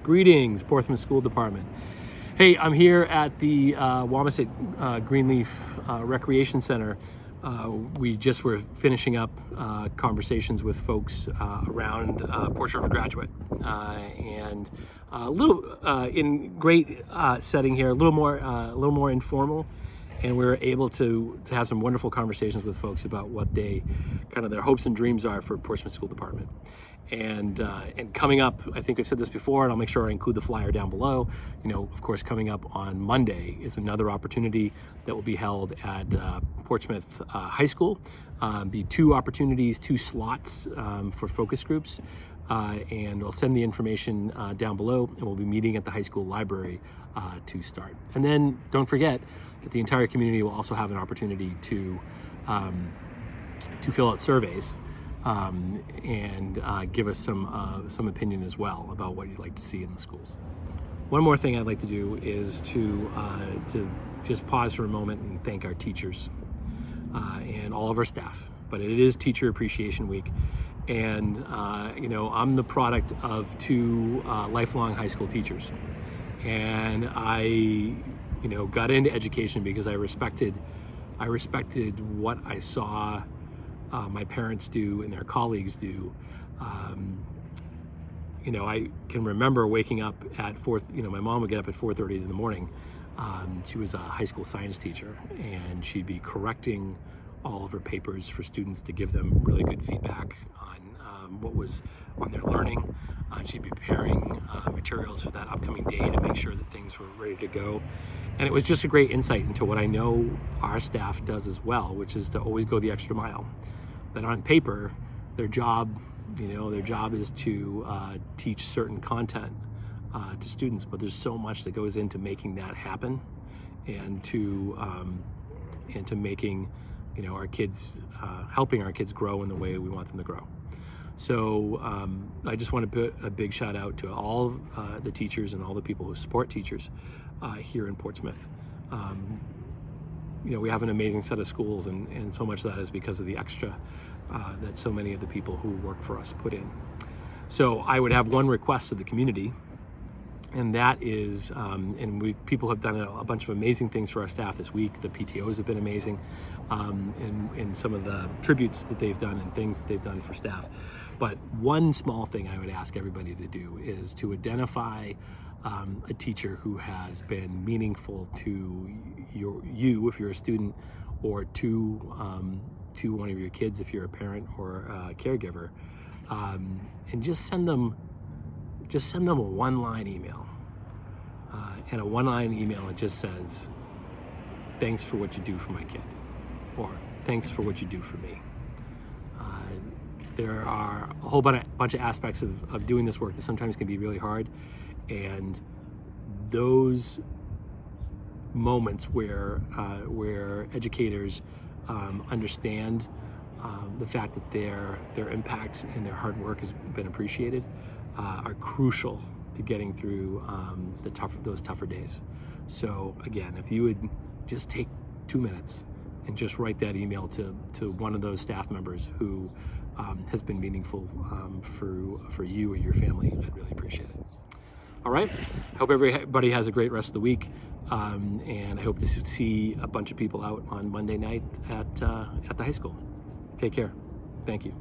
Greetings, Portsmouth School Department. Hey, I'm here at the Wamasett Greenleaf Recreation Center. We just were finishing up conversations with folks around Porch River Graduate, and a little in great setting here, a little more informal, and we were able to have some wonderful conversations with folks about what they kind of their hopes and dreams are for Portsmouth School Department. And coming up, I think I've said this before, and I'll make sure I include the flyer down below. Of course, coming up on Monday is another opportunity that will be held at Portsmouth High School. Be two opportunities, two slots for focus groups. And I'll send the information down below, and we'll be meeting at the high school library to start. And then don't forget that the entire community will also have an opportunity to fill out surveys and give us some opinion as well about what you'd like to see in the schools. One more thing I'd like to do is to just pause for a moment and thank our teachers and all of our staff. But it is Teacher Appreciation Week, and I'm the product of two lifelong high school teachers, and I got into education because I respected what I saw my parents do and their colleagues do. I can remember waking up at my mom would get up at 4:30 in the morning. She was a high school science teacher, and she'd be correcting all of her papers for students to give them really good feedback on what was on their learning. She'd be preparing materials for that upcoming day to make sure that things were ready to go. And it was just a great insight into what I know our staff does as well, which is to always go the extra mile. That on paper, their job is to teach certain content to students, but there's so much that goes into making that happen, and to making our kids, helping our kids grow in the way we want them to grow. So I just want to put a big shout out to all the teachers and all the people who support teachers here in Portsmouth. We have an amazing set of schools, and so much of that is because of the extra that so many of the people who work for us put in. So I would have one request of the community, and that is, people have done a bunch of amazing things for our staff this week. The PTOs have been amazing in some of the tributes that they've done and things that they've done for staff. But one small thing I would ask everybody to do is to identify a teacher who has been meaningful to you if you're a student, or to one of your kids if you're a parent or a caregiver, and just send them a one-line email. And a one-line email that just says, "Thanks for what you do for my kid," or "Thanks for what you do for me." There are a whole bunch of aspects of doing this work that sometimes can be really hard, and those moments where educators understand the fact that their impact and their hard work has been appreciated are crucial to getting through those tougher days. So again, if you would just take 2 minutes and just write that email to one of those staff members who has been meaningful for you or your family, I'd really appreciate it. All right, I hope everybody has a great rest of the week, and I hope to see a bunch of people out on Monday night at the high school. Take care. Thank you.